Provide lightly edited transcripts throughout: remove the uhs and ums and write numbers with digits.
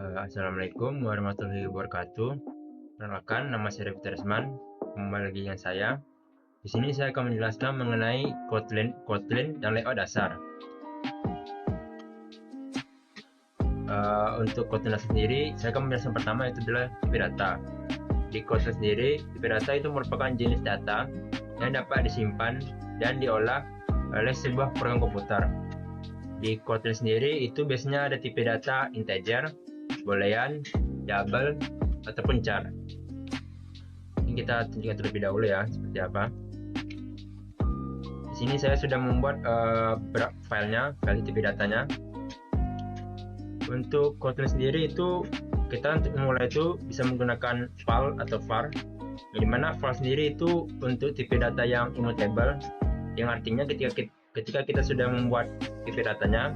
Assalamualaikum warahmatullahi wabarakatuh. Perkenalkan, nama saya David Resman. Kembali lagi dengan saya. Di sini saya akan menjelaskan mengenai Kotlin dan layout dasar. Untuk Kotlin sendiri, saya akan menjelaskan pertama itu adalah tipe data. Di Kotlin sendiri, tipe data itu merupakan jenis data yang dapat disimpan dan diolah oleh sebuah program komputer. Di Kotlin sendiri itu biasanya ada tipe data integer, boolean, double, ataupun char. Ini kita tunjukkan terlebih dahulu ya seperti apa. Di sini saya sudah membuat filenya, file tipe datanya. Untuk Kotlin sendiri itu kita untuk memulai itu bisa menggunakan val atau var, di mana val sendiri itu untuk tipe data yang immutable, yang artinya ketika kita sudah membuat tipe datanya,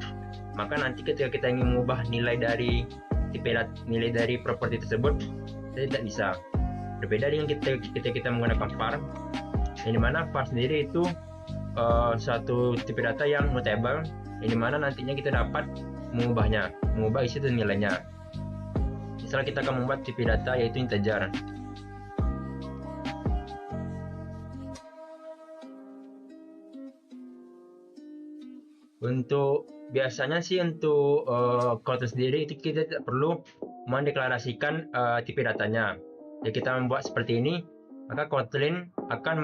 maka nanti ketika kita ingin mengubah nilai dari properti tersebut, kita tidak bisa. Berbeda dengan ketika kita menggunakan var, yang dimana var sendiri itu suatu tipe data yang mutable, yang dimana nantinya kita dapat mengubah isi dan nilainya. Misalnya kita akan membuat tipe data yaitu integer. Untuk biasanya sih untuk Kotlin sendiri itu kita tidak perlu mendeklarasikan tipe datanya. Jika kita membuat seperti ini, maka Kotlin akan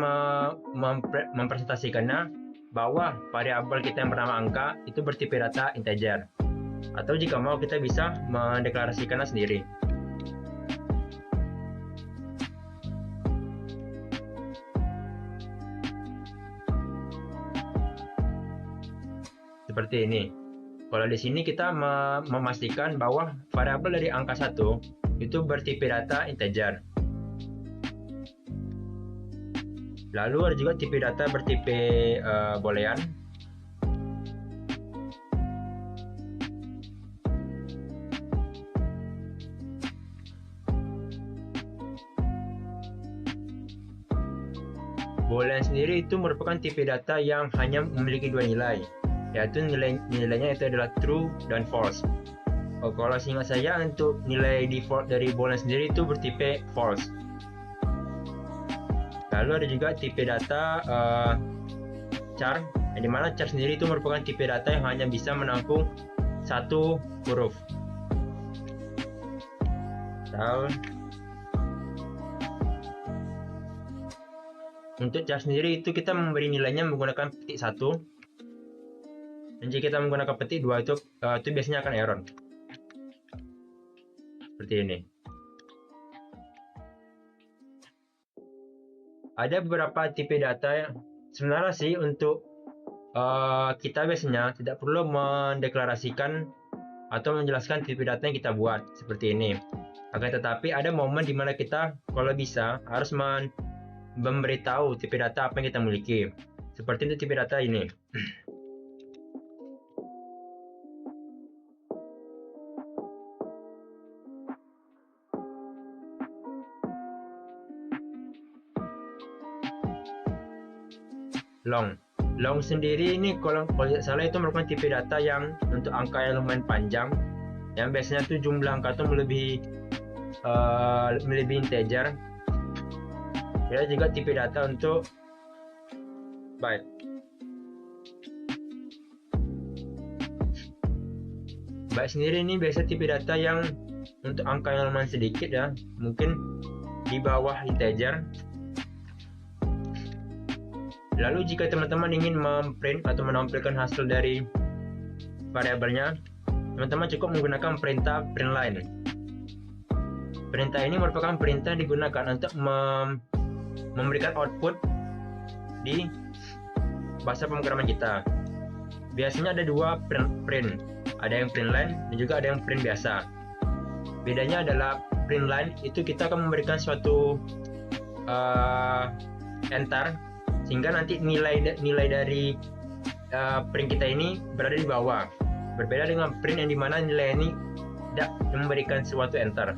mempresentasikannya bahwa variabel kita yang bernama angka itu bertipe data integer. Atau jika mau kita bisa mendeklarasikannya sendiri. Seperti ini. Kalau di sini kita memastikan bahwa variabel dari angka 1 itu bertipe data integer. Lalu ada juga tipe data bertipe boolean. Boolean sendiri itu merupakan tipe data yang hanya memiliki dua nilai, yaitu nilainya itu adalah true dan false. Kalau seingat saya untuk nilai default dari boolean sendiri itu bertipe false. Lalu ada juga tipe data char, yang dimana char sendiri itu merupakan tipe data yang hanya bisa menampung satu huruf. Untuk char sendiri itu kita memberi nilainya menggunakan petik 1, dan jika kita menggunakan petik 2 itu biasanya akan error. Seperti ini. Ada beberapa tipe data yang sebenarnya sih untuk kita biasanya tidak perlu mendeklarasikan atau menjelaskan tipe data yang kita buat seperti ini. Akan tetapi ada momen di mana kita kalau bisa harus memberitahu tipe data apa yang kita miliki. Seperti itu tipe data ini. Long sendiri ini kalau tidak salah itu merupakan tipe data yang untuk angka yang lumayan panjang, yang biasanya tuh jumlah angka itu melebihi integer. Ada juga tipe data untuk byte. Byte sendiri ini biasa tipe data yang untuk angka yang lumayan sedikit ya, mungkin di bawah integer. Lalu jika teman-teman ingin memprint atau menampilkan hasil dari variabelnya, teman-teman cukup menggunakan perintah printline. Perintah ini merupakan perintah yang digunakan untuk memberikan output di bahasa pemrograman kita. Biasanya ada dua print, ada yang printline dan juga ada yang print biasa. Bedanya adalah printline itu kita akan memberikan suatu enter, sehingga nanti nilai dari print kita ini berada di bawah. Berbeda dengan print yang dimana nilai ini tidak memberikan suatu enter.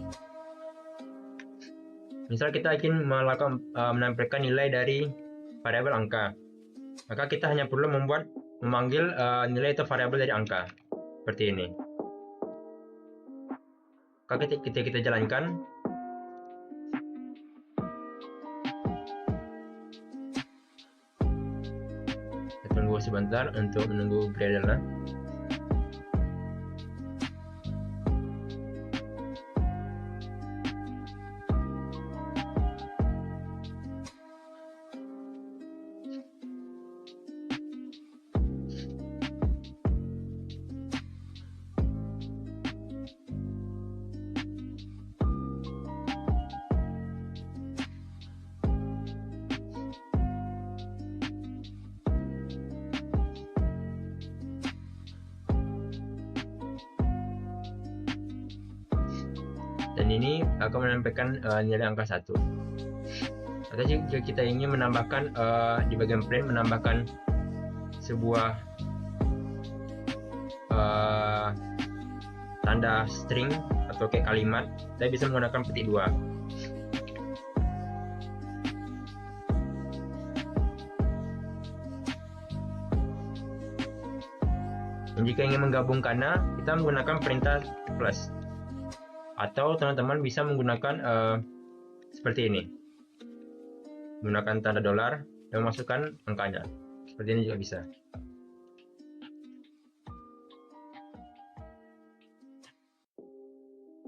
Misal kita ingin menampilkan nilai dari variabel angka, maka kita hanya perlu memanggil nilai atau variabel dari angka seperti ini. Maka kita jalankan. Kita tunggu sebentar untuk menunggu berjalan. Dan ini akan menyampaikan nilai angka 1. Atau jika kita ingin menambahkan di bagian print, menambahkan sebuah tanda string atau kayak kalimat, kita bisa menggunakan petik 2. Dan jika ingin menggabungkannya, kita menggunakan perintah plus. Atau teman-teman bisa menggunakan seperti ini, menggunakan tanda dolar dan masukkan angkanya. Seperti ini juga bisa.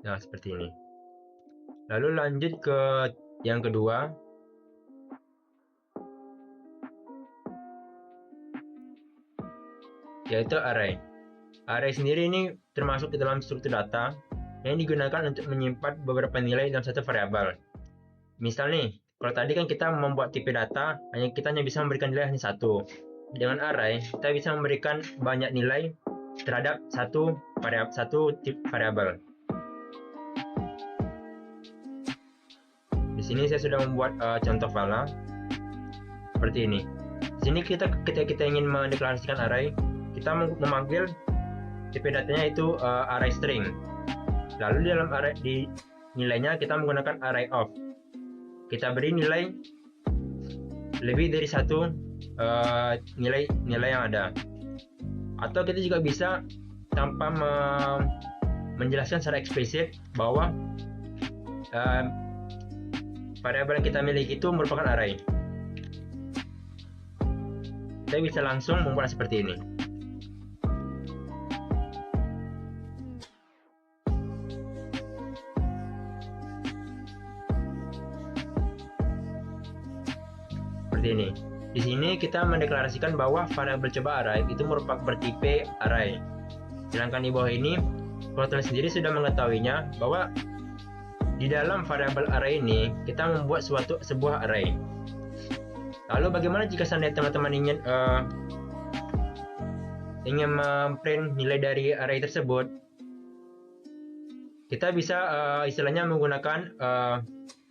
Nah, seperti ini. Lalu lanjut ke yang kedua, yaitu array. Array sendiri ini termasuk ke dalam struktur data yang digunakan untuk menyimpan beberapa nilai dalam satu variabel. Misal nih, kalau tadi kan kita membuat tipe data, kita hanya bisa memberikan nilai hanya 1. Dengan array, kita bisa memberikan banyak nilai terhadap satu tipe variabel. Di sini saya sudah membuat contoh file seperti ini. Di sini ketika kita ingin mendeklarasikan array, kita memanggil tipe datanya itu array string. Lalu di dalam array di nilainya kita menggunakan array of. Kita beri nilai lebih dari satu nilai yang ada. Atau kita juga bisa tanpa menjelaskan secara eksplisit bahwa variabel yang kita miliki itu merupakan array. Kita bisa langsung membuat seperti ini. Ini. Di sini kita mendeklarasikan bahwa variabel coba array itu merupakan bertipe array. Sedangkan di bawah ini, Kotlin sendiri sudah mengetahuinya bahwa di dalam variabel array ini kita membuat sebuah array. Lalu bagaimana jika seandainya teman-teman ingin memprint nilai dari array tersebut? Kita bisa istilahnya menggunakan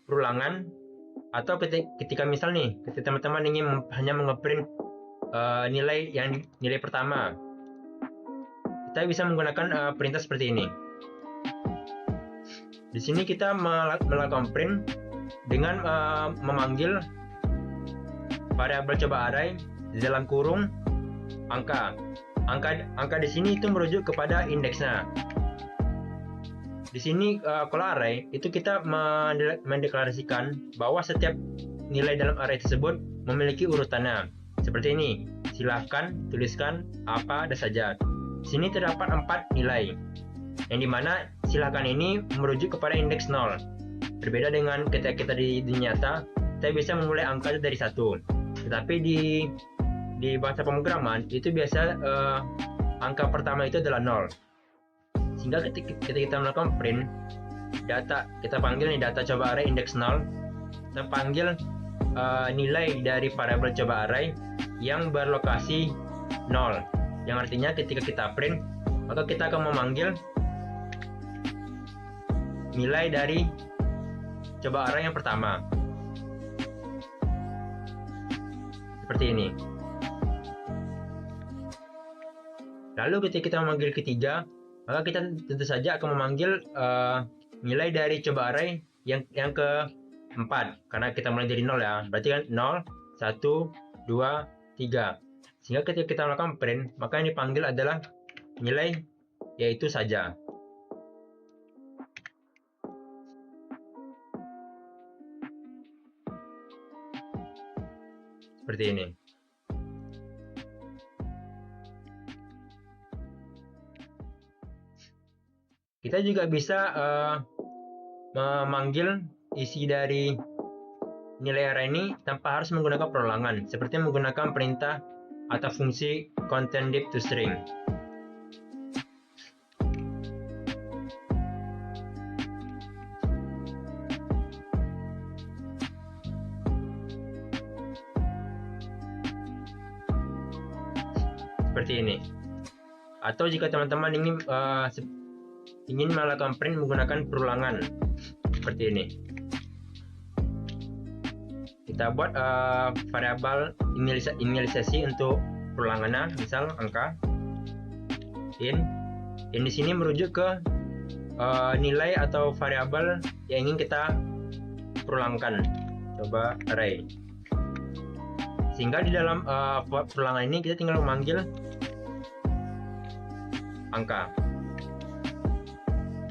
perulangan. Atau ketika misal nih, ketika teman-teman ingin hanya mengeprint nilai pertama, kita bisa menggunakan perintah seperti ini. Di sini kita melakukan print dengan memanggil variabel coba array di dalam kurung angka. Angka di sini itu merujuk kepada indeksnya. Di sini kalau array itu kita mendeklarasikan bahwa setiap nilai dalam array tersebut memiliki urutannya. Seperti ini. Silahkan tuliskan apa ada saja. Di sini terdapat 4 nilai. Yang dimana silahkan ini merujuk kepada indeks 0. Berbeda dengan ketika kita di nyata, kita bisa memulai angka dari 1. Tetapi di bahasa pemrograman itu biasa angka pertama itu adalah 0. Sehingga ketika kita melakukan print data, kita panggil nih data coba array index 0, kita panggil nilai dari variabel coba array yang berlokasi 0, yang artinya ketika kita print maka kita akan memanggil nilai dari coba array yang pertama seperti ini. Lalu ketika kita memanggil ketiga, maka kita tentu saja akan memanggil nilai dari coba array yang ke-4, karena kita mulai dari 0 ya, berarti kan 0, 1, 2, 3. Sehingga ketika kita melakukan print, maka yang dipanggil adalah nilai yaitu saja. seperti ini. Kita juga bisa memanggil isi dari nilai array ini tanpa harus menggunakan perulangan, seperti menggunakan perintah atau fungsi content deep to string. Seperti ini. Atau jika teman-teman ingin melakukan print menggunakan perulangan, seperti ini. Kita buat variabel inisialisasi untuk perulangannya, misal angka in di sini merujuk ke nilai atau variabel yang ingin kita perulangkan, coba array. Sehingga di dalam perulangan ini kita tinggal memanggil angka.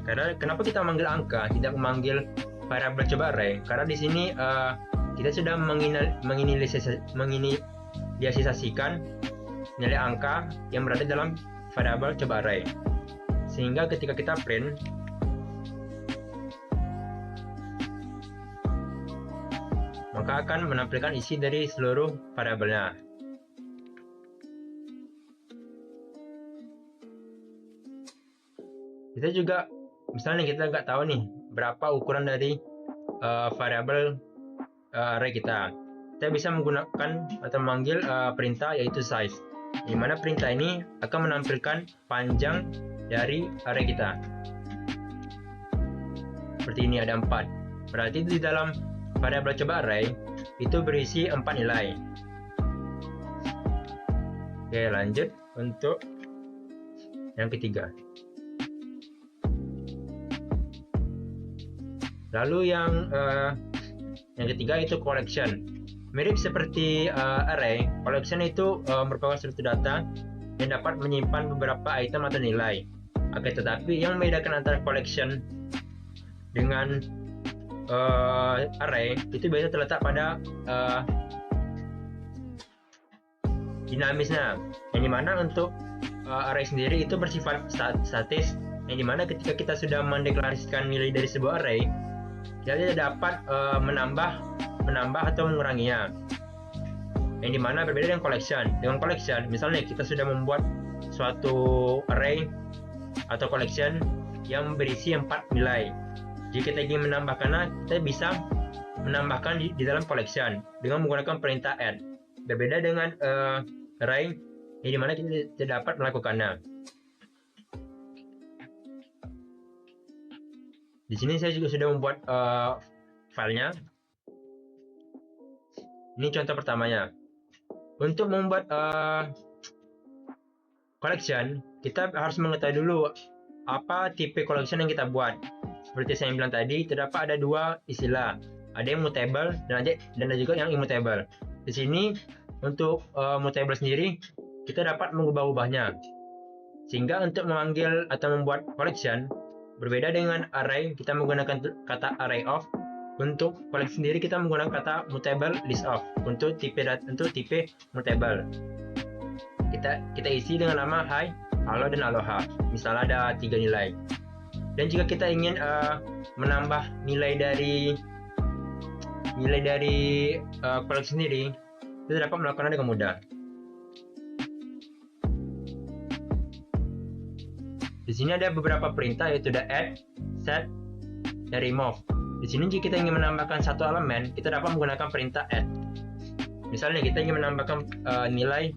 Karena kenapa kita memanggil angka, tidak memanggil variabel coba array? Karena di sini kita sudah menginisialisasikan nilai angka yang berada dalam variabel coba array. Sehingga ketika kita print, maka akan menampilkan isi dari seluruh variabelnya. Kita juga, misalnya kita nggak tahu nih berapa ukuran dari variabel array kita. Kita bisa menggunakan atau memanggil perintah yaitu size, di mana perintah ini akan menampilkan panjang dari array kita. Seperti ini, ada 4. Berarti di dalam variabel coba array itu berisi 4 nilai. Oke, lanjut untuk yang ketiga. Lalu yang ketiga itu collection. Mirip seperti array, collection itu merupakan suatu data yang dapat menyimpan beberapa item atau nilai. Oke, tetapi yang membedakan antara collection dengan array itu biasanya terletak pada dinamisnya, yang dimana untuk array sendiri itu bersifat statis, yang dimana ketika kita sudah mendeklarasikan nilai dari sebuah array, kita tidak dapat menambah atau menguranginya, yang dimana berbeda dengan collection. Dengan collection, misalnya kita sudah membuat suatu array atau collection yang berisi 4 nilai. Jika kita ingin menambahkannya, kita bisa menambahkan di dalam collection dengan menggunakan perintah add. Berbeda dengan array, yang dimana kita tidak dapat melakukannya. Di sini saya juga sudah membuat filenya. Ini contoh pertamanya. Untuk membuat collection, kita harus mengetahui dulu apa tipe collection yang kita buat. Seperti saya bilang tadi, terdapat ada 2 istilah. Ada yang mutable dan ada juga yang immutable. Di sini untuk mutable sendiri, kita dapat mengubah-ubahnya. Sehingga untuk memanggil atau membuat collection, berbeda dengan array, kita menggunakan kata array of. Untuk collection sendiri kita menggunakan kata mutable list of untuk tipe mutable. Kita isi dengan nama hi, hello, dan aloha. Misalnya ada 3 nilai. Dan jika kita ingin menambah nilai dari collection sendiri, kita dapat melakukannya dengan mudah. Di sini ada beberapa perintah, yaitu the add, set, dan remove. Di sini jika kita ingin menambahkan satu elemen, kita dapat menggunakan perintah add. Misalnya kita ingin menambahkan nilai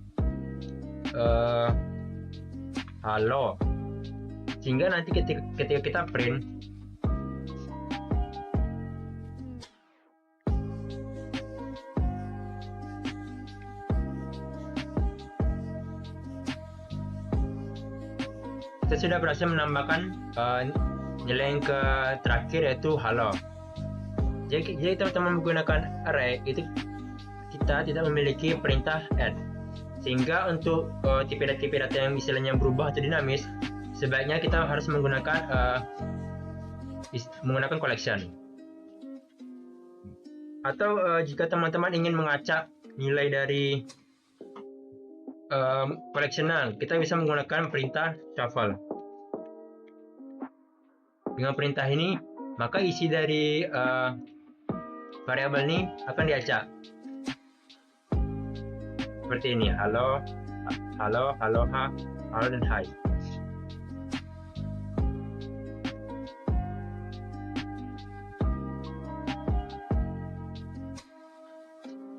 halo, sehingga nanti ketika kita print, kita sudah berhasil menambahkan nilai yang terakhir, yaitu halo. Jadi teman-teman menggunakan array itu kita tidak memiliki perintah add, sehingga untuk tipe data yang istilahnya berubah atau dinamis, sebaiknya kita harus menggunakan collection. Atau jika teman-teman ingin mengacak nilai dari koleksional, kita bisa menggunakan perintah shuffle. Dengan perintah ini, maka isi dari variabel ini akan diacak. Seperti ini, halo, halo, halo, halo, dan hai.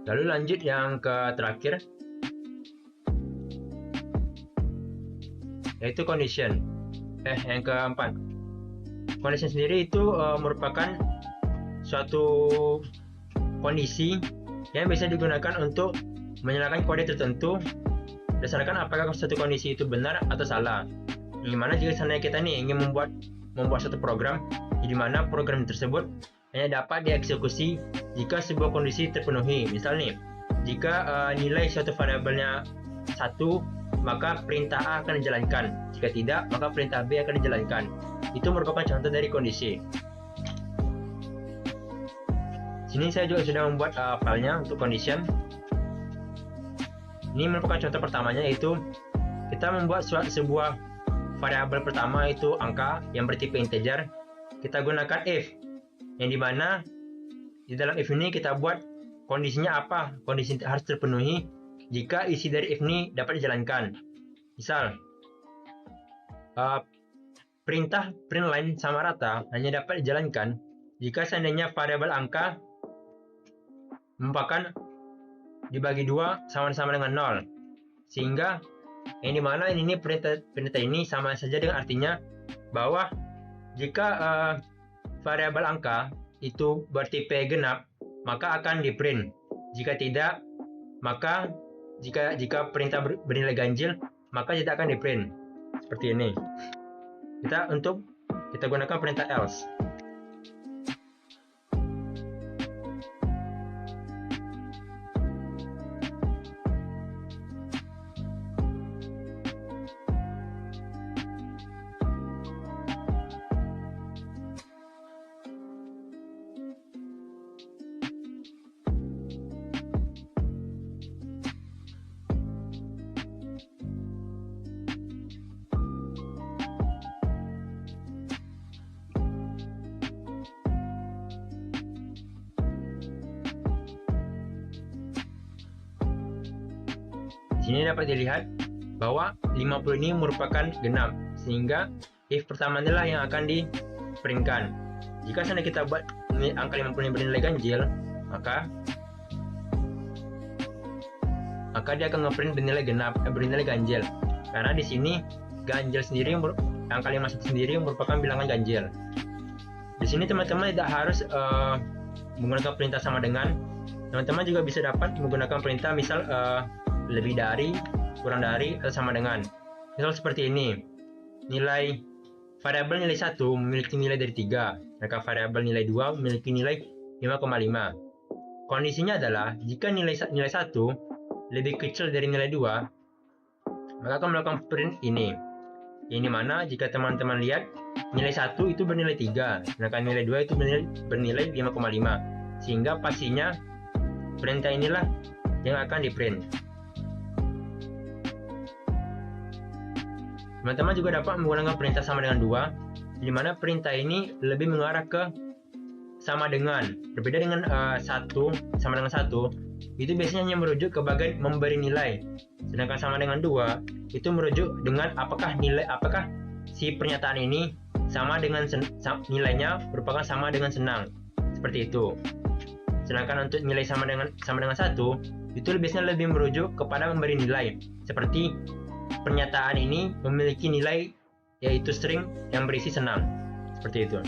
Lalu lanjut yang ke terakhir, yaitu condition. Yang keempat, condition sendiri itu merupakan suatu kondisi yang bisa digunakan untuk menyalakan kode tertentu berdasarkan apakah suatu kondisi itu benar atau salah. Gimana jika seandainya kita nih ingin membuat suatu program, di mana program tersebut hanya dapat dieksekusi jika sebuah kondisi terpenuhi. Misal nih, jika nilai suatu variabelnya 1, maka perintah A akan dijalankan. Jika tidak, maka perintah B akan dijalankan. Itu merupakan contoh dari kondisi. Sini saya juga sudah membuat filenya untuk condition. Ini merupakan contoh pertamanya, yaitu kita membuat sebuah variabel pertama itu angka yang bertipe integer. Kita gunakan if, yang dimana di dalam if ini kita buat kondisinya apa, kondisi harus terpenuhi jika isi dari if ini dapat dijalankan. Misal perintah printline sama rata hanya dapat dijalankan jika seandainya variabel angka merupakan dibagi 2 sama-sama dengan 0, sehingga yang dimana ini perintah ini sama saja dengan artinya bahwa jika variabel angka itu bertipe genap, maka akan di print. Jika tidak, maka jika perintah bernilai ganjil, maka tidak akan di print. Seperti ini. Kita gunakan perintah else. Di sini dapat dilihat bahwa 50 ini merupakan genap, sehingga if pertama inilah yang akan di-printkan. Jika seandainya kita buat angka 50 ini bernilai ganjil, maka dia akan ngeprint bernilai genap, bernilai ganjil. Karena di sini ganjil sendiri, angka 51 sendiri merupakan bilangan ganjil. Di sini teman-teman tidak harus menggunakan perintah sama dengan. Teman-teman juga bisa dapat menggunakan perintah misal lebih dari, kurang dari, atau sama dengan. Misal seperti ini, variabel nilai 1 memiliki nilai dari 3, maka variabel nilai 2 memiliki nilai 5,5. Kondisinya adalah jika nilai 1 lebih kecil dari nilai 2, maka akan melakukan print ini. Ini mana jika teman-teman lihat nilai 1 itu bernilai 3, sedangkan nilai 2 itu bernilai 5,5. Sehingga pastinya perintah inilah yang akan di print. Teman-teman juga dapat menggunakan perintah sama dengan 2, di mana perintah ini lebih mengarah ke sama dengan. Berbeda dengan 1 sama dengan 1, itu biasanya hanya merujuk ke bagian memberi nilai. Sedangkan sama dengan 2, itu merujuk dengan apakah si pernyataan ini sama dengan nilainya merupakan sama dengan senang. Seperti itu. Sedangkan untuk nilai sama dengan 1, itu biasanya lebih merujuk kepada memberi nilai. Seperti pernyataan ini memiliki nilai yaitu string yang berisi senang. Seperti itu.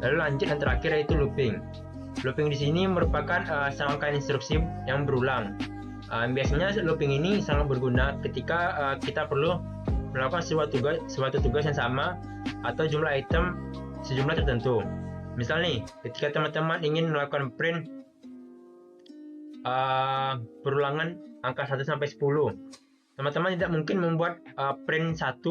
Lalu lanjut yang terakhir yaitu looping. Looping di sini merupakan serangkaian instruksi yang berulang. Biasanya looping ini sangat berguna ketika kita perlu melakukan suatu tugas yang sama atau jumlah item sejumlah tertentu. Misal nih, ketika teman-teman ingin melakukan print perulangan angka 1 sampai 10, teman-teman tidak mungkin membuat print 1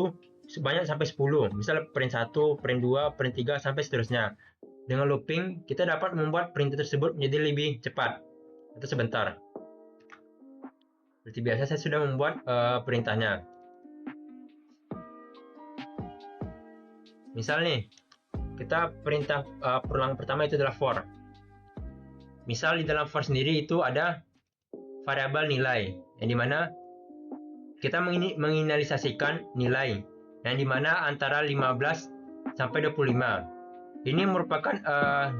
sebanyak sampai 10. Misal print 1, print 2, print 3 sampai seterusnya. Dengan looping kita dapat membuat perintah tersebut menjadi lebih cepat atau sebentar. Seperti biasa saya sudah membuat perintahnya. Misal nih, kita perintah perulangan pertama itu adalah for. Misal di dalam for sendiri itu ada variabel nilai, yang dimana kita menginisialisasikan nilai, yang dimana antara 15 sampai 25. Ini merupakan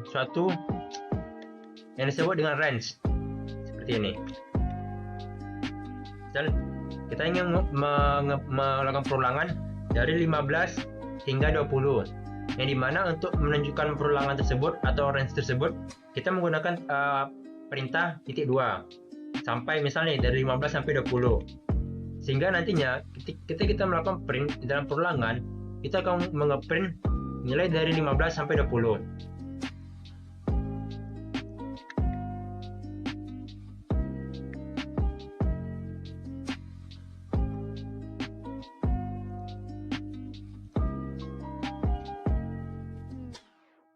suatu yang disebut dengan range, seperti ini. Dan kita ingin melakukan perulangan dari 15 hingga 20, yang dimana untuk menunjukkan perulangan tersebut atau range tersebut kita menggunakan perintah titik 2 sampai misalnya dari 15 sampai 20, sehingga nantinya ketika kita melakukan print di dalam perulangan kita akan mengeprint nilai dari 15 sampai 20.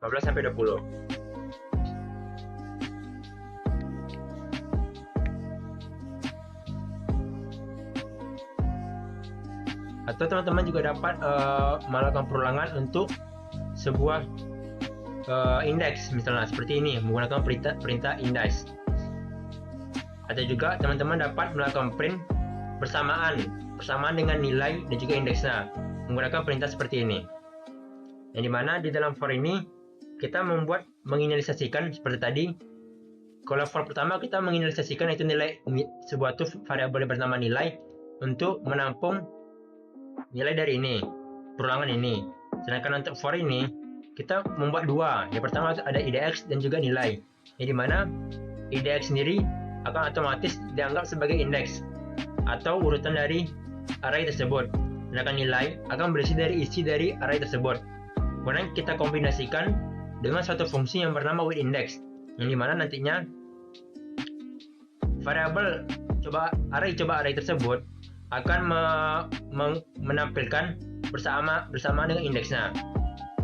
15 sampai 20. Atau teman-teman juga dapat melakukan perulangan untuk sebuah indeks, misalnya seperti ini menggunakan perintah index. Atau juga teman-teman dapat melakukan print bersamaan dengan nilai dan juga indeksnya menggunakan perintah seperti ini. Yang dimana di dalam for ini kita menginisialisasikan seperti tadi. Kalau for pertama kita menginisialisasikan itu nilai sebuah variabel bernama nilai untuk menampung nilai dari ini, perulangan ini. Sedangkan untuk for ini kita membuat dua. Yang pertama ada IDX dan juga nilai. Yang dimana IDX sendiri akan otomatis dianggap sebagai indeks atau urutan dari array tersebut. Sedangkan nilai akan berisi dari isi dari array tersebut. Kemudian kita kombinasikan dengan suatu fungsi yang bernama withIndex, yang dimana nantinya variabel array tersebut akan menampilkan bersama dengan indeksnya,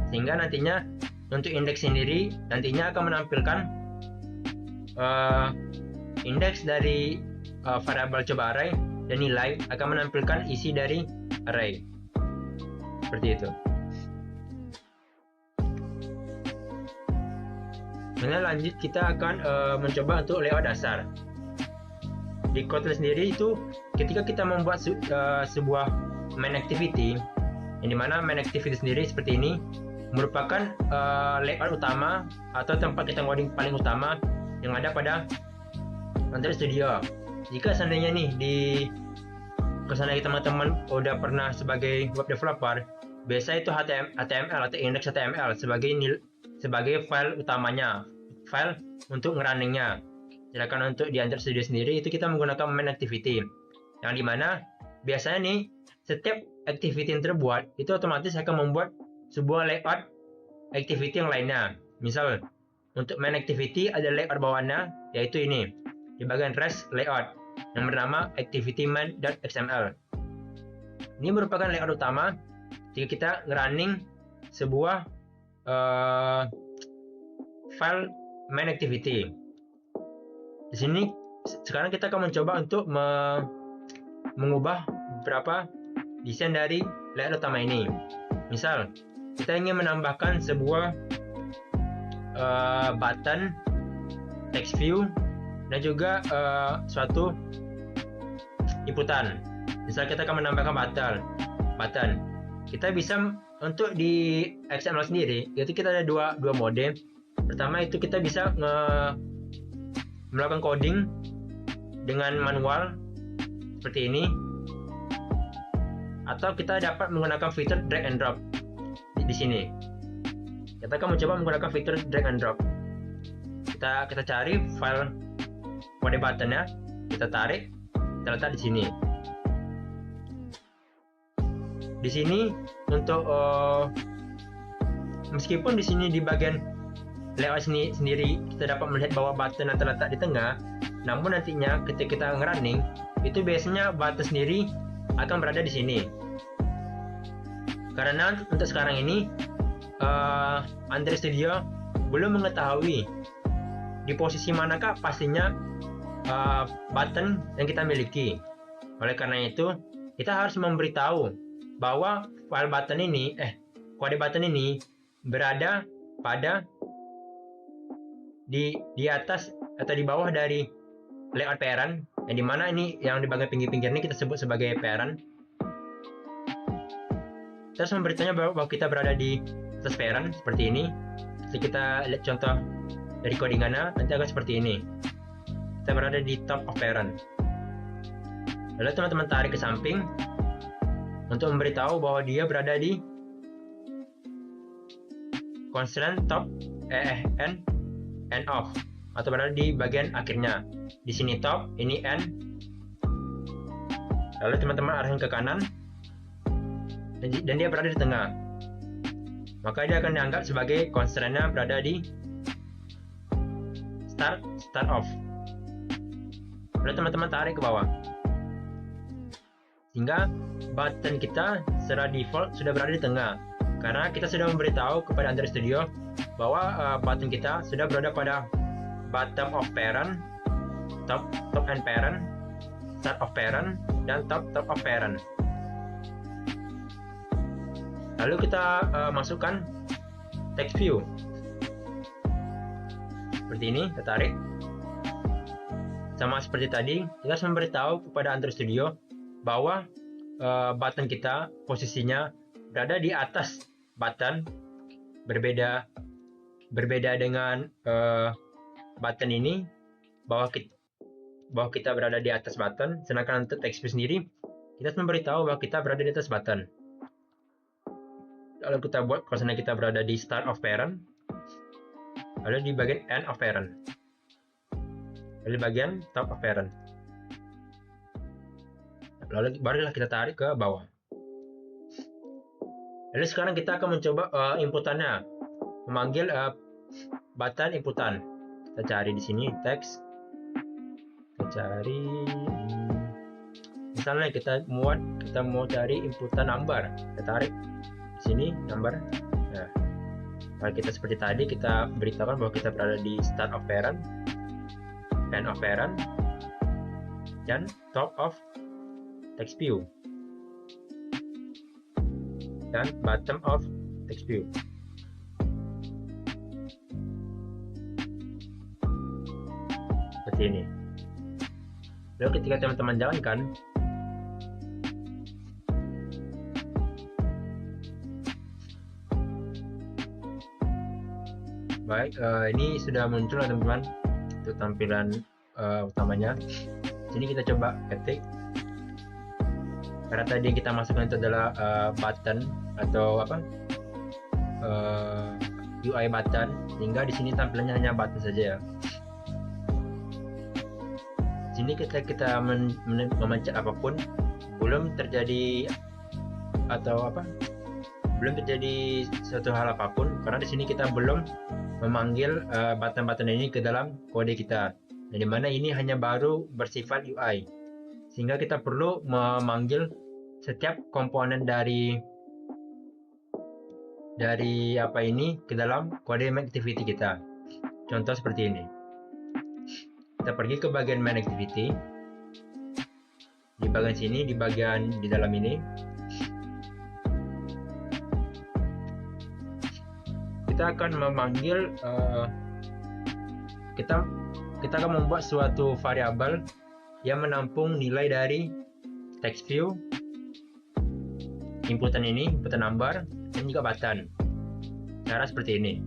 sehingga nantinya untuk indeks sendiri nantinya akan menampilkan indeks dari variabel coba array, dan nilai akan menampilkan isi dari array. Seperti itu. Kemudian lanjut kita akan mencoba untuk layout dasar. Di Kotlin sendiri itu ketika kita membuat sebuah main activity, yang dimana main activity sendiri seperti ini merupakan layout utama atau tempat kita ngoding paling utama yang ada pada Android Studio. Jika seandainya nih kesananya teman-teman udah pernah sebagai web developer, biasa itu HTML atau index HTML sebagai file utamanya, file untuk ngerunningnya. Sedangkan untuk di Android Studio sendiri itu kita menggunakan main activity, yang dimana biasanya nih setiap activity yang terbuat itu otomatis akan membuat sebuah layout activity yang lainnya. Misal untuk main activity ada layout bawahnya, yaitu ini di bagian rest layout yang bernama activity main.xml. Ini merupakan layout utama jika kita ngerunning sebuah file main activity. Di sini sekarang kita akan mencoba untuk mengubah beberapa desain dari layout utama ini. Misal kita ingin menambahkan sebuah button, text view, dan juga suatu inputan. Misal kita akan menambahkan button. Kita bisa untuk di XML sendiri, yaitu kita ada dua mode. Pertama itu kita bisa melakukan coding dengan manual seperti ini, atau kita dapat menggunakan fitur drag and drop di sini. Kita akan mencoba menggunakan fitur drag and drop. Kita cari file kode buttonnya, kita tarik, kita letak di sini. Di sini untuk meskipun di sini di bagian layout sendiri kita dapat melihat bahwa button yang terletak di tengah, namun nantinya ketika kita ngerunning itu biasanya button sendiri akan berada di sini. Karena untuk sekarang ini Android Studio belum mengetahui di posisi manakah pastinya button yang kita miliki. Oleh karena itu, kita harus memberitahu bahwa file button ini, kode button ini berada pada di atas atau di bawah dari layout parent, yang dimana ini yang di bagian pinggir-pinggir ini kita sebut sebagai parent. Terus memberitahunya bahwa kita berada di atas parent seperti ini. Jadi kita lihat contoh dari codingannya, nanti akan seperti ini. Kita berada di top of parent. Lalu teman-teman tarik ke samping untuk memberitahu bahwa dia berada di constraint top end of, atau berada di bagian akhirnya. Di sini top, ini end. Lalu teman-teman arahin ke kanan dan dia berada di tengah. Maka dia akan dianggap sebagai constraint-nya berada di start off. Lalu teman-teman tarik ke bawah. Sehingga button kita secara default sudah berada di tengah. Karena kita sudah memberitahu kepada Android Studio bahwa button kita sudah berada pada bottom of parent, top end parent, start of parent, dan top of parent. Lalu kita masukkan text view seperti ini. Kita tarik sama seperti tadi. Kita harus memberitahu kepada Android Studio bahwa button kita posisinya berada di atas button, berbeda dengan button ini, bahwa kita berada di atas button. Sedangkan untuk text view sendiri, kita harus memberitahu bahwa kita berada di atas button. Lalu kita buat kalau kita berada di start of parent, lalu di bagian end of parent, lalu di bagian top of parent. Lalu barulah kita tarik ke bawah. Lalu sekarang kita akan mencoba inputannya, memanggil button inputan. Kita cari di sini text, kita cari misalnya kita mau cari inputan number, kita tarik sini number. Nah, kalau kita seperti tadi, kita beritahukan bahwa kita berada di start of parent, end of parent, dan top of text view, dan bottom of text view. Seperti ini. Lalu ketika teman-teman jalankan, baik, ini sudah muncul teman-teman untuk tampilan utamanya. Sini kita coba ketik. Karena tadi yang kita masukkan itu adalah button atau UI button, sehingga di sini tampilannya hanya button saja ya. Sini kita memencet apapun, belum terjadi suatu hal apapun, karena di sini kita belum memanggil button-button ini ke dalam kode kita, dan dimana ini hanya baru bersifat UI, sehingga kita perlu memanggil setiap komponen dari ke dalam kode main activity kita. Contoh seperti ini. Kita pergi ke bagian main activity. Di bagian sini, di dalam ini, kita akan memanggil kita akan membuat suatu variabel yang menampung nilai dari text view, inputan number, dan juga button. Cara seperti ini.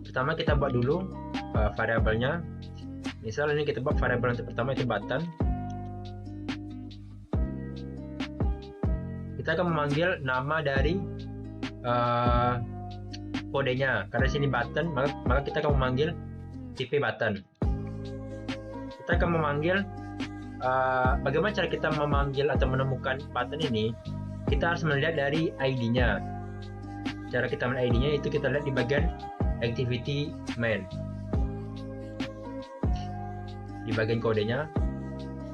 Pertama kita buat dulu variabelnya. Misal ini kita buat variabel untuk pertama itu button. Kita akan memanggil nama dari kodenya. Karena sini button, maka kita akan memanggil tipe button. Kita akan memanggil bagaimana cara kita memanggil atau menemukan button ini. Kita harus melihat dari ID-nya. Cara kita melihat ID-nya itu kita lihat di bagian activity main. Di bagian kodenya.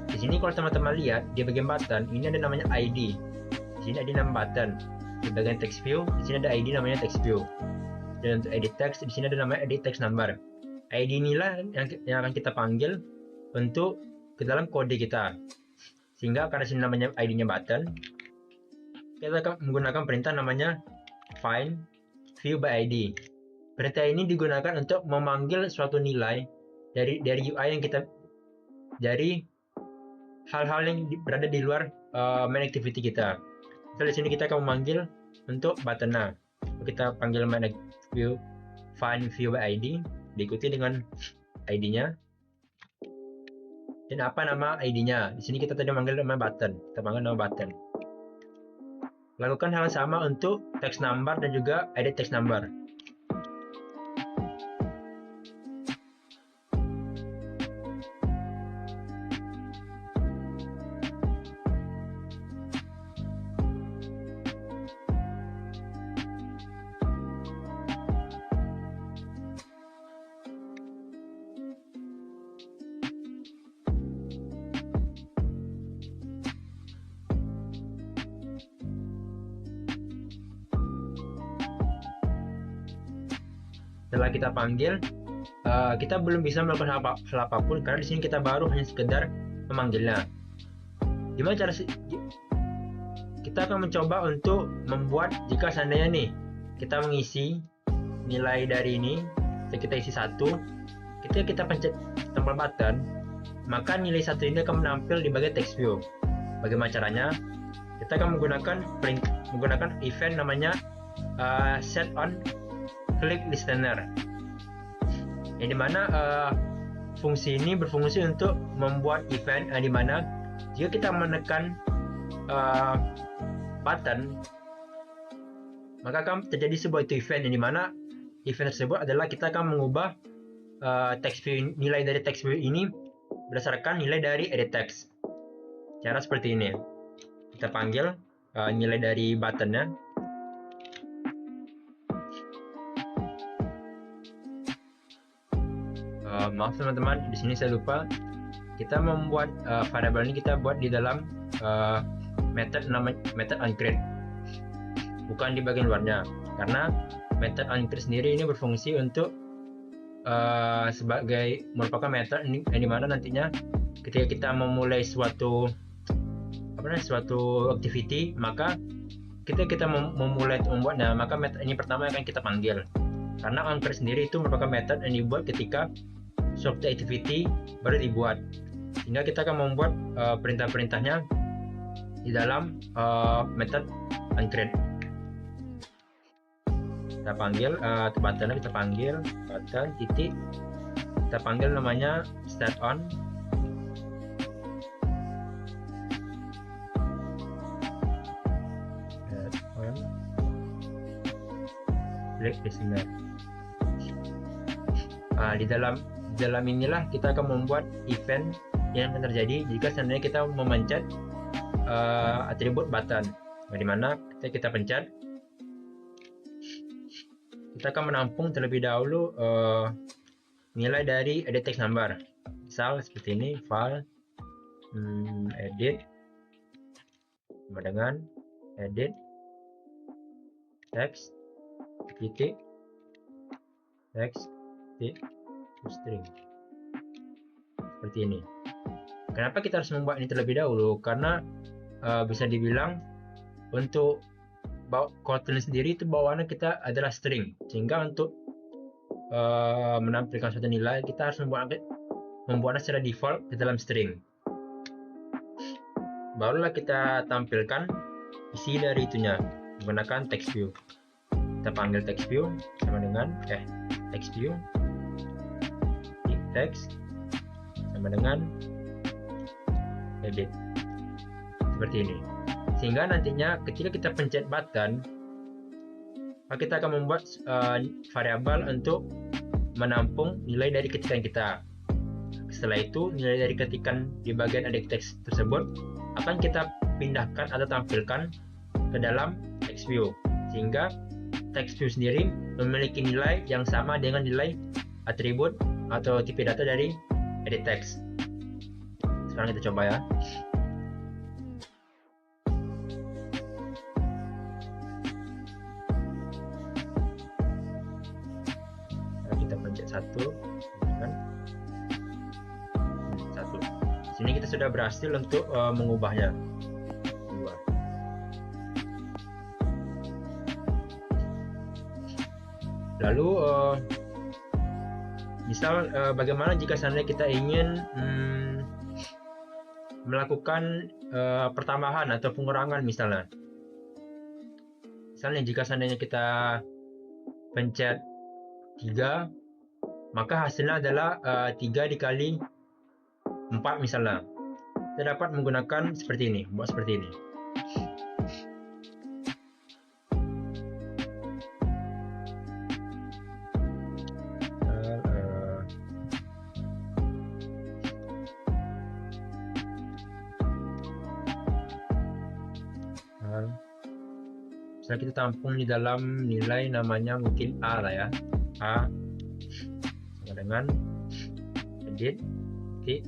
Di sini kalau teman-teman lihat di bagian button, ini ada namanya ID. Di sini ada nama button. di bagian text view di sini ada ID namanya text view, dan untuk edit text di sini ada namanya edit text number. ID inilah yang akan kita panggil untuk ke dalam kode kita, sehingga karena sini namanya ID-nya button, kita akan menggunakan perintah namanya find view by ID. Perintah ini digunakan untuk memanggil suatu nilai dari UI yang kita, dari hal-hal yang berada di luar main activity kita. Misal di sini kita akan memanggil untuk button. Kita panggil main view find view by ID, diikuti dengan ID-nya. Dan apa nama ID-nya? Di sini kita tadi memanggil nama button. Kita panggil nama button. Lakukan hal yang sama untuk text number dan juga edit text number. Setelah kita panggil, kita belum bisa melakukan hal apapun karena di sini kita baru hanya sekedar memanggilnya. Gimana cara kita akan mencoba untuk membuat, jika seandainya nih kita mengisi nilai dari ini, kita isi 1, ketika kita pencet tombol button, maka nilai 1 ini akan menampil di bagian text view. Bagaimana caranya? Kita akan menggunakan event namanya set on click listener, yang dimana fungsi ini berfungsi untuk membuat event yang dimana jika kita menekan button, maka akan terjadi sebuah event, yang dimana event tersebut adalah kita akan mengubah text view, nilai dari text view ini berdasarkan nilai dari edit text. Cara seperti ini, kita panggil nilai dari buttonnya. Maaf teman-teman, di sini saya lupa. Kita membuat variabel ini kita buat di dalam method onCreate, bukan di bagian luarnya. Karena method onCreate sendiri ini berfungsi untuk sebagai merupakan method yang dimana nantinya ketika kita memulai suatu activity, maka kita memulai membuatnya, maka method ini pertama akan kita panggil. Karena onCreate sendiri itu merupakan method yang dibuat ketika suatu activity baru dibuat, sehingga kita akan membuat perintah-perintahnya di dalam method onCreate. Kita panggil button, kita panggil button titik, kita panggil namanya start on, click listener. Di dalam inilah kita akan membuat event yang akan terjadi jika seandainya kita memencet atribut button, di mana kita pencet, kita akan menampung terlebih dahulu nilai dari edit text number. Misal seperti ini, file edit sama dengan edit text titik text titik string, seperti ini. Kenapa kita harus membuat ini terlebih dahulu? Karena bisa dibilang untuk Kotlin sendiri itu bawaannya kita adalah string, sehingga untuk menampilkan suatu nilai kita harus membuatnya secara default ke dalam string. Barulah kita tampilkan isi dari itunya menggunakan text view. Kita panggil text view sama dengan text view text sama dengan edit, seperti ini. Sehingga nantinya ketika kita pencet button, maka kita akan membuat variabel untuk menampung nilai dari ketikan kita. Setelah itu nilai dari ketikan di bagian edit text tersebut akan kita pindahkan atau tampilkan ke dalam text view, sehingga text view sendiri memiliki nilai yang sama dengan nilai atribut atau tipe data dari edit text. Sekarang kita coba ya. 1 kan? 1. Sini kita sudah berhasil untuk mengubahnya. 2. Lalu misal bagaimana jika seandainya kita ingin melakukan pertambahan atau pengurangan misalnya. Misalnya jika seandainya kita pencet 3, maka hasilnya adalah 3 dikali 4 misalnya. Kita dapat menggunakan seperti ini, buat seperti ini. Misalnya kita tampung di dalam nilai namanya mungkin A lah ya. A sama dengan edit in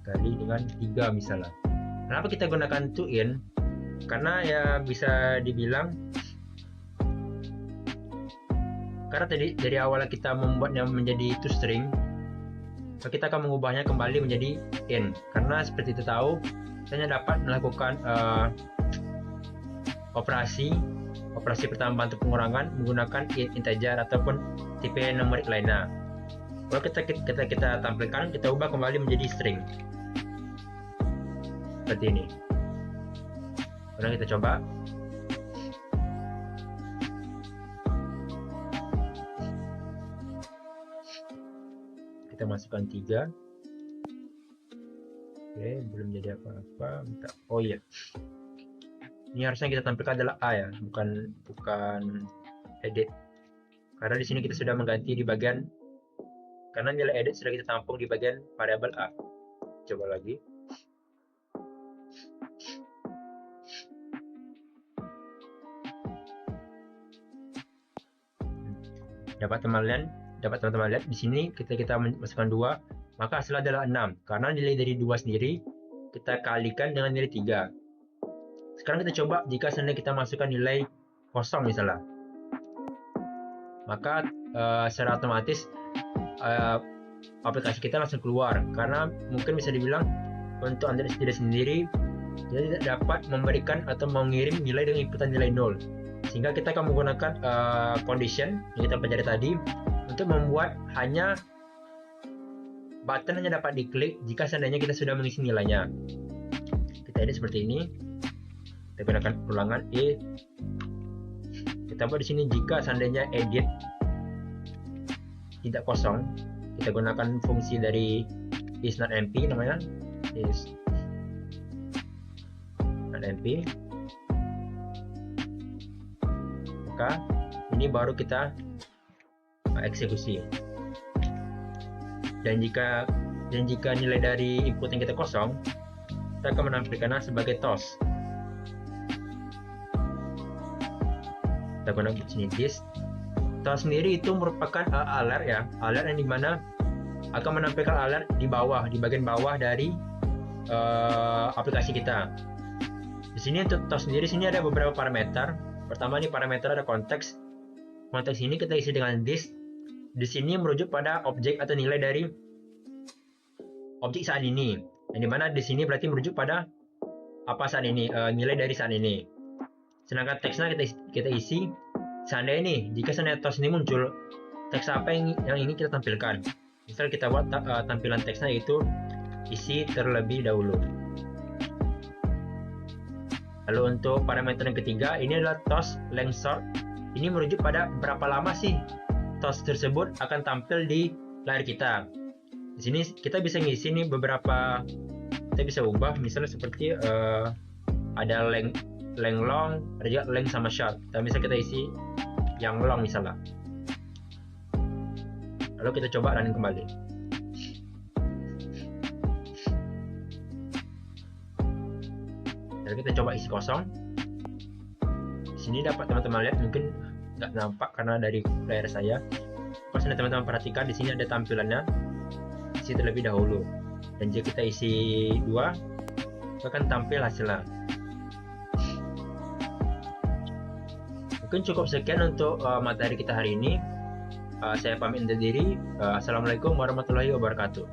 kali dengan 3 misalnya. Kenapa kita gunakan to in? Karena ya bisa dibilang karena tadi dari awal kita membuatnya menjadi to string, kita akan mengubahnya kembali menjadi in. Karena seperti kita tahu, kita hanya dapat melakukan operasi pertambahan atau pengurangan menggunakan integer ataupun tipe numerik lainnya. Kalau kita tampilkan, kita ubah kembali menjadi string seperti ini. Kemudian kita coba. Kita masukkan 3. Oke, belum jadi apa-apa. Oh iya, ini harusnya kita tampilkan adalah A ya, bukan edit. Karena di sini kita sudah mengganti di bagian, karena nilai edit sudah kita tampung di bagian variabel A. Coba lagi. Dapat teman-teman lihat di sini kita masukkan 2, maka hasilnya adalah 6. Karena nilai dari 2 sendiri kita kalikan dengan nilai 3. Sekarang kita coba jika seandainya kita masukkan nilai 0 misalnya. Maka secara otomatis aplikasi kita langsung keluar, karena mungkin bisa dibilang untuk Android sendiri dia tidak dapat memberikan atau mengirim nilai dengan inputan nilai 0, sehingga kita akan menggunakan condition yang kita pelajari tadi untuk membuat hanya button hanya dapat diklik jika seandainya kita sudah mengisi nilainya. Kita edit seperti ini, kita gunakan ulangan E. Kita buat di sini jika seandainya edit tidak kosong, kita gunakan fungsi dari is not empty namanya, is not empty. Maka ini baru kita eksekusi. Dan jika nilai dari input yang kita kosong, kita akan menampilkannya sebagai toss. Kita gunakan di sini this. Toss sendiri itu merupakan alert ya, alert yang dimana akan menampilkan alert di bawah, di bagian bawah dari aplikasi kita. Di sini untuk toss sendiri sini ada beberapa parameter. Pertama ini parameter ada konteks. Konteks ini kita isi dengan this. Di sini merujuk pada objek atau nilai dari objek saat ini. Yang dimana di sini berarti merujuk pada apa saat ini, nilai dari saat ini. Sedangkan teksnya kita isi seandainya ini, jika seandainya toss ini muncul, teks apa yang ini kita tampilkan. Misal kita buat tampilan teksnya itu isi terlebih dahulu. Lalu untuk parameter yang ketiga, ini adalah toss length sort. Ini merujuk pada berapa lama sih toss tersebut akan tampil di layar kita. Di sini kita bisa ngisi nih beberapa, kita bisa ubah misalnya seperti ada length long, ada juga length sama short. Misalnya kita isi yang long misalnya. Lalu kita coba running kembali. Lalu kita coba isi kosong. Di sini dapat teman-teman lihat, mungkin nggak nampak karena dari layar saya. Pas teman-teman perhatikan di sini ada tampilannya isi terlebih dahulu. Dan jika kita isi 2, akan tampil hasilnya. mungkin cukup sekian untuk materi kita hari ini. Saya pamit undur diri. Assalamualaikum warahmatullahi wabarakatuh.